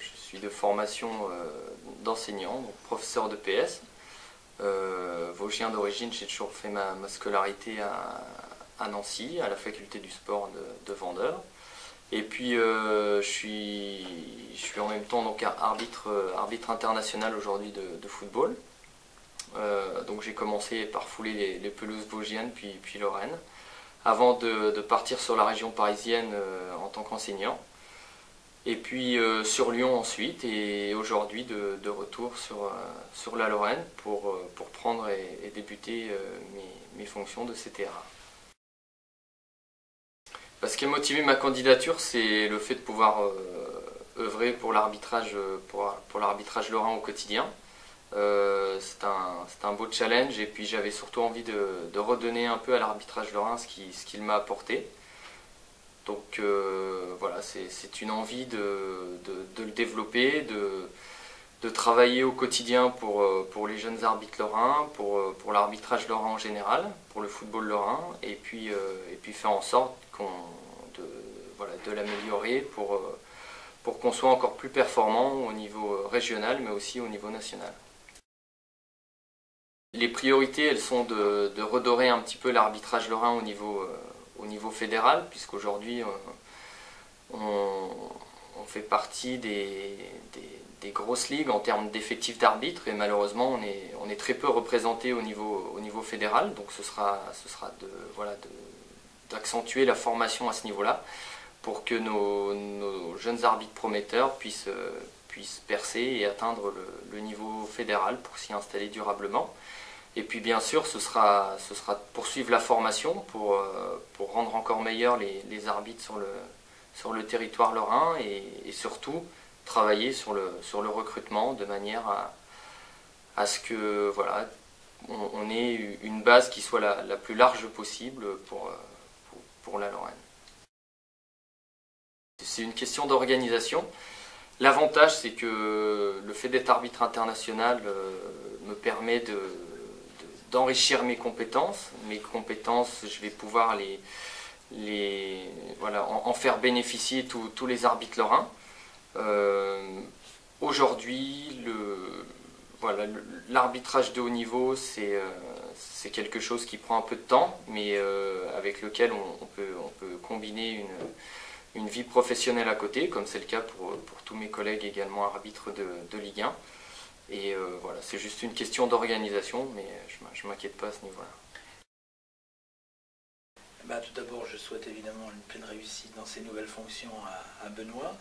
je suis de formation d'enseignant, donc professeur de PS. Vosgien d'origine, j'ai toujours fait ma scolarité à Nancy, à la faculté du sport de Vendeur. Et puis je suis en même temps donc arbitre international aujourd'hui de football. Donc j'ai commencé par fouler les pelouses vosgiennes puis Lorraine, avant de partir sur la région parisienne en tant qu'enseignant. Et puis sur Lyon ensuite, et aujourd'hui de retour sur la Lorraine pour prendre et débuter mes fonctions de CTRA. Ce qui a motivé ma candidature, c'est le fait de pouvoir œuvrer pour l'arbitrage lorrain au quotidien. C'est un beau challenge, et puis j'avais surtout envie de redonner un peu à l'arbitrage lorrain ce qu'il m'a apporté. Donc voilà, c'est une envie de le développer, de travailler au quotidien pour les jeunes arbitres lorrains, pour l'arbitrage lorrain en général, pour le football lorrain, et puis faire en sorte de l'améliorer pour qu'on soit encore plus performant au niveau régional, mais aussi au niveau national. Les priorités, elles sont de redorer un petit peu l'arbitrage lorrain au niveau fédéral, puisqu'aujourd'hui on fait partie des grosses ligues en termes d'effectifs d'arbitres, et malheureusement on est très peu représenté au niveau fédéral. Donc ce sera d'accentuer la formation à ce niveau-là pour que nos jeunes arbitres prometteurs puissent percer et atteindre le niveau fédéral pour s'y installer durablement. Et puis bien sûr, ce sera de poursuivre la formation pour rendre encore meilleurs les arbitres sur le territoire lorrain, et surtout travailler sur le recrutement de manière à ce que on ait une base qui soit la plus large possible pour la Lorraine. C'est une question d'organisation. L'avantage, c'est que le fait d'être arbitre international me permet d'enrichir mes compétences. Mes compétences, je vais pouvoir en faire bénéficier tous les arbitres lorrains. Aujourd'hui, l'arbitrage de haut niveau, c'est quelque chose qui prend un peu de temps, mais avec lequel on peut combiner une vie professionnelle à côté, comme c'est le cas pour tous mes collègues également arbitres de Ligue 1. Et voilà, c'est juste une question d'organisation, mais je ne m'inquiète pas à ce niveau-là. Tout d'abord, je souhaite évidemment une pleine réussite dans ces nouvelles fonctions à Benoît.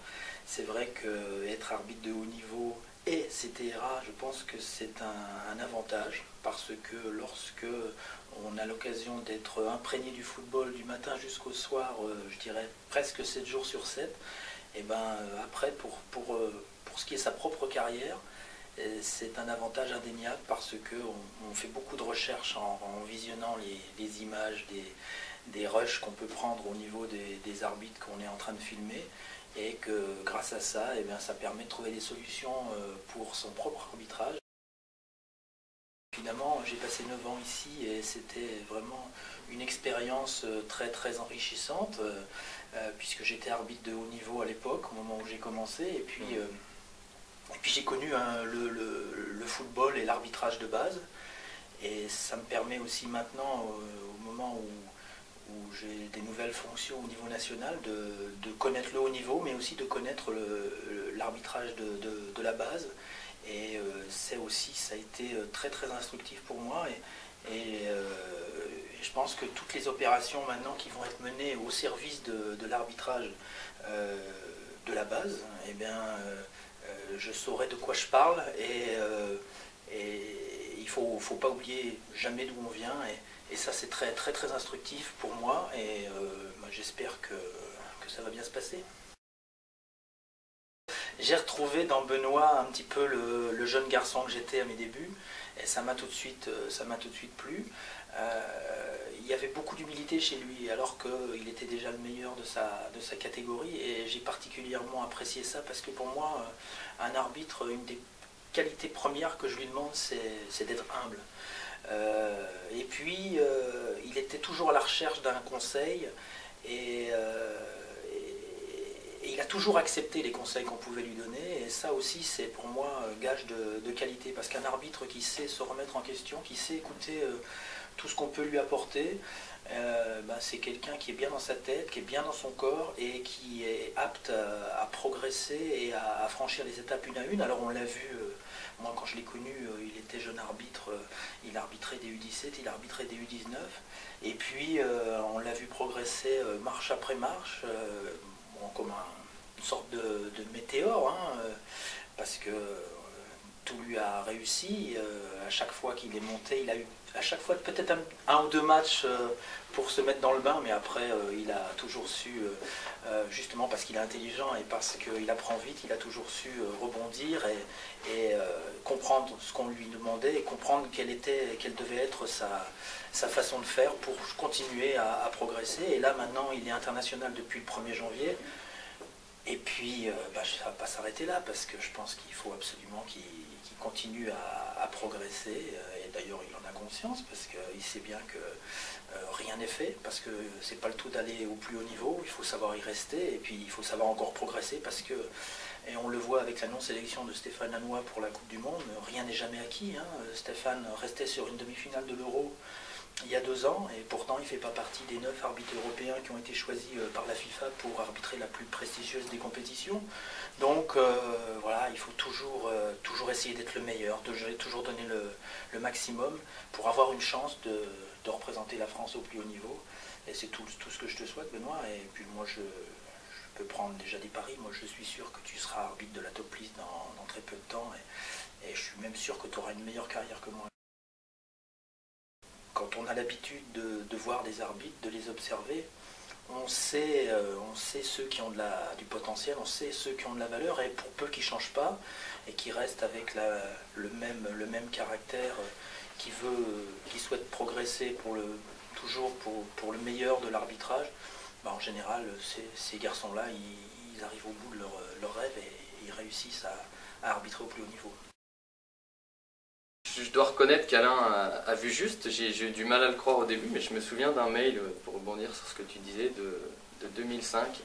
C'est vrai qu'être arbitre de haut niveau et CTRA, je pense que c'est un avantage, parce que lorsque on a l'occasion d'être imprégné du football du matin jusqu'au soir, je dirais presque 7 jours sur 7, et après pour ce qui est sa propre carrière, c'est un avantage indéniable, parce qu'on fait beaucoup de recherches en visionnant les images des rushs qu'on peut prendre au niveau des arbitres qu'on est en train de filmer, et que grâce à ça, ça permet de trouver des solutions pour son propre arbitrage. Finalement, j'ai passé 9 ans ici, et c'était vraiment une expérience très très enrichissante, puisque j'étais arbitre de haut niveau à l'époque, au moment où j'ai commencé, et puis j'ai connu le football et l'arbitrage de base, et ça me permet aussi maintenant, au moment où j'ai des nouvelles fonctions au niveau national, de connaître le haut niveau, mais aussi de connaître l'arbitrage de la base. Et ça a été très très instructif pour moi, et je pense que toutes les opérations maintenant qui vont être menées au service de l'arbitrage de la base, je saurai de quoi je parle, et il ne faut pas oublier jamais d'où on vient, et ça c'est très très très instructif pour moi, et j'espère que ça va bien se passer. J'ai retrouvé dans Benoît un petit peu le jeune garçon que j'étais à mes débuts, et ça m'a tout de suite plu. Il y avait beaucoup d'humilité chez lui, alors qu'il était déjà le meilleur de sa catégorie, et j'ai particulièrement apprécié ça, parce que pour moi, un arbitre, une des qualités premières que je lui demande, c'est d'être humble. Et puis, il était toujours à la recherche d'un conseil, et il a toujours accepté les conseils qu'on pouvait lui donner, et ça aussi c'est pour moi gage de qualité, parce qu'un arbitre qui sait se remettre en question, qui sait écouter tout ce qu'on peut lui apporter, c'est quelqu'un qui est bien dans sa tête, qui est bien dans son corps et qui est apte à progresser et à franchir les étapes une à une. Alors on l'a vu, moi quand je l'ai connu, il était jeune arbitre, il arbitrait des U17, il arbitrait des U19, et puis on l'a vu progresser marche après marche, comme une sorte de météore, hein, parce que tout lui a réussi. À chaque fois qu'il est monté, il a eu à chaque fois peut-être un ou deux matchs pour se mettre dans le bain, mais après il a toujours su, justement parce qu'il est intelligent et parce qu'il apprend vite, il a toujours su rebondir et comprendre ce qu'on lui demandait et comprendre quelle devait être sa façon de faire pour continuer à progresser. Et là maintenant il est international depuis le 1er janvier. Et puis, ça ne va pas s'arrêter là, parce que je pense qu'il faut absolument qu'il continue à progresser. Et d'ailleurs, il en a conscience, parce qu'il sait bien que rien n'est fait, parce que c'est pas le tout d'aller au plus haut niveau, il faut savoir y rester, et puis il faut savoir encore progresser, parce que, et on le voit avec la non-sélection de Stéphane Lannoy pour la Coupe du Monde, rien n'est jamais acquis, hein. Stéphane restait sur une demi-finale de l'Euro il y a 2 ans, et pourtant il ne fait pas partie des 9 arbitres européens qui ont été choisis par la FIFA pour arbitrer la plus prestigieuse des compétitions. Donc voilà, il faut toujours essayer d'être le meilleur, toujours donner le maximum pour avoir une chance de représenter la France au plus haut niveau. Et c'est tout ce que je te souhaite, Benoît. Et puis moi je peux prendre déjà des paris. Moi je suis sûr que tu seras arbitre de la top list dans très peu de temps, et je suis même sûr que tu auras une meilleure carrière que moi. Quand on a l'habitude de voir des arbitres, de les observer, on sait ceux qui ont du potentiel, on sait ceux qui ont de la valeur, et pour peu qu'ils ne changent pas et qui restent avec le même caractère, qui souhaite progresser toujours pour le meilleur de l'arbitrage, en général ces garçons-là, ils arrivent au bout de leur rêve et ils réussissent à arbitrer au plus haut niveau. Je dois reconnaître qu'Alain a vu juste, j'ai eu du mal à le croire au début, mais je me souviens d'un mail, pour rebondir sur ce que tu disais, de 2005,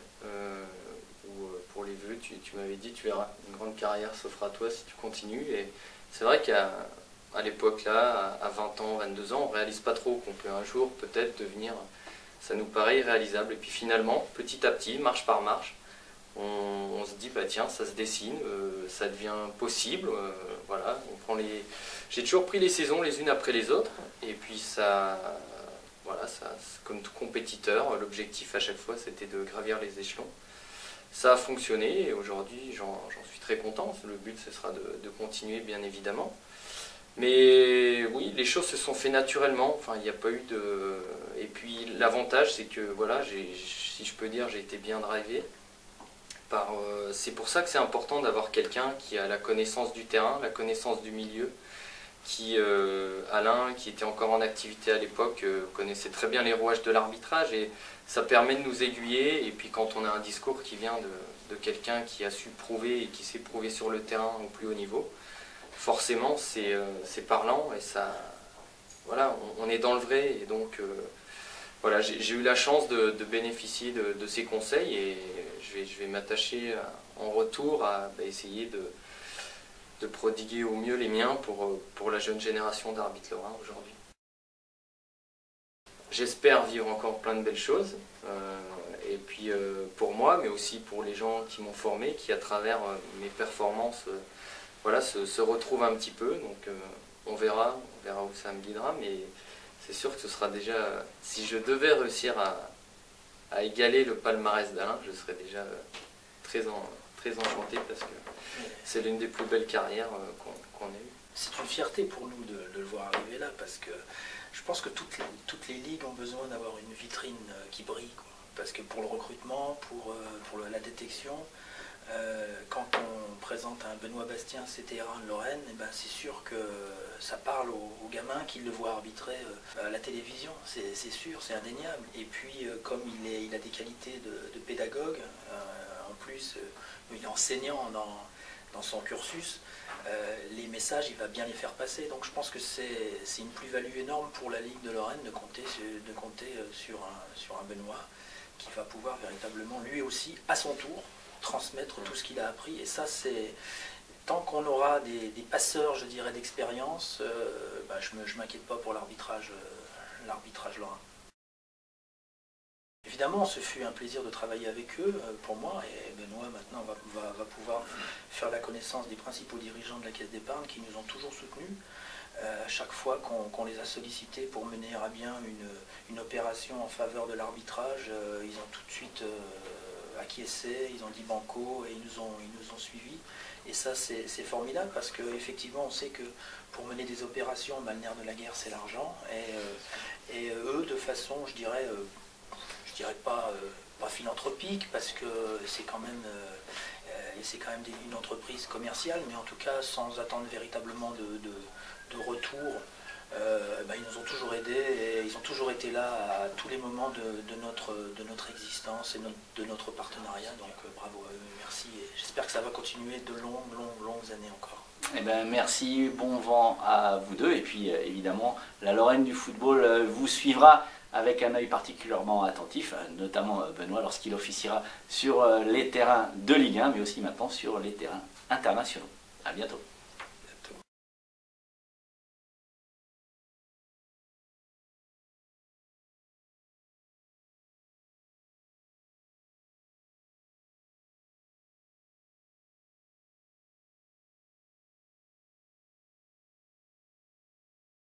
où pour les vœux, tu m'avais dit tu verras, une grande carrière s'offre à toi si tu continues. Et c'est vrai qu'à l'époque là, à 20 ans, 22 ans, on ne réalise pas trop qu'on peut un jour peut-être devenir, ça nous paraît irréalisable. Et puis finalement, petit à petit, marche par marche, on se dit, tiens, ça se dessine, ça devient possible, voilà, j'ai toujours pris les saisons les unes après les autres, et puis ça, comme tout compétiteur, l'objectif à chaque fois c'était de gravir les échelons. Ça a fonctionné, et aujourd'hui j'en suis très content, le but ce sera de continuer bien évidemment. Mais oui, les choses se sont faites naturellement, enfin il n'y a pas eu de... Et puis l'avantage c'est que, voilà, si je peux dire, j'ai été bien drivé. C'est pour ça que c'est important d'avoir quelqu'un qui a la connaissance du terrain, la connaissance du milieu, Alain, qui était encore en activité à l'époque, connaissait très bien les rouages de l'arbitrage, et ça permet de nous aiguiller. Et puis quand on a un discours qui vient de quelqu'un qui a su prouver et qui s'est prouvé sur le terrain au plus haut niveau, forcément c'est parlant, et ça, voilà, on est dans le vrai. Et donc voilà, j'ai eu la chance de bénéficier de ces conseils, et je vais m'attacher en retour à essayer de prodiguer au mieux les miens pour la jeune génération d'arbitres lorrains aujourd'hui. J'espère vivre encore plein de belles choses, et puis pour moi, mais aussi pour les gens qui m'ont formé, qui à travers mes performances voilà, se retrouvent un petit peu. Donc on verra où ça me guidera, mais c'est sûr que ce sera déjà, si je devais réussir à égaler le palmarès d'Alain, je serais déjà très enchanté, parce que c'est l'une des plus belles carrières qu'on ait eues. C'est une fierté pour nous de le voir arriver là, parce que je pense que toutes les ligues ont besoin d'avoir une vitrine qui brille, quoi. Parce que pour le recrutement, pour la détection, quand on présente un Benoît Bastien CTR1 de Lorraine, c'est sûr que ça parle aux gamins qui le voient arbitrer à la télévision, c'est sûr, c'est indéniable. Et puis comme il a des qualités de pédagogue, en plus il est enseignant dans son cursus, les messages il va bien les faire passer. Donc je pense que c'est une plus-value énorme pour la Ligue de Lorraine de compter sur un Benoît qui va pouvoir véritablement lui aussi à son tour transmettre tout ce qu'il a appris. Et ça, c'est tant qu'on aura des passeurs, je dirais, d'expérience, je ne m'inquiète pas pour l'arbitrage lorrain. Évidemment, ce fut un plaisir de travailler avec eux pour moi, et Benoît maintenant va pouvoir faire la connaissance des principaux dirigeants de la Caisse d'épargne qui nous ont toujours soutenus. À chaque fois qu'on les a sollicités pour mener à bien une opération en faveur de l'arbitrage, ils ont tout de suite acquiescé, ils ont dit banco et ils nous ont suivis. Et ça, c'est formidable parce qu'effectivement, on sait que pour mener des opérations, le nerf de la guerre, c'est l'argent. Et eux, de façon, je dirais pas philanthropique, parce que c'est quand même une entreprise commerciale, mais en tout cas, sans attendre véritablement de retour, ils nous ont toujours aidés et ils ont toujours été là à tous les moments de notre existence et de notre partenariat. Donc bravo à eux, merci, et j'espère que ça va continuer de longues années encore. Eh ben, merci, bon vent à vous deux, et puis évidemment la Lorraine du football vous suivra avec un œil particulièrement attentif, notamment Benoît lorsqu'il officiera sur les terrains de Ligue 1, mais aussi maintenant sur les terrains internationaux. À bientôt.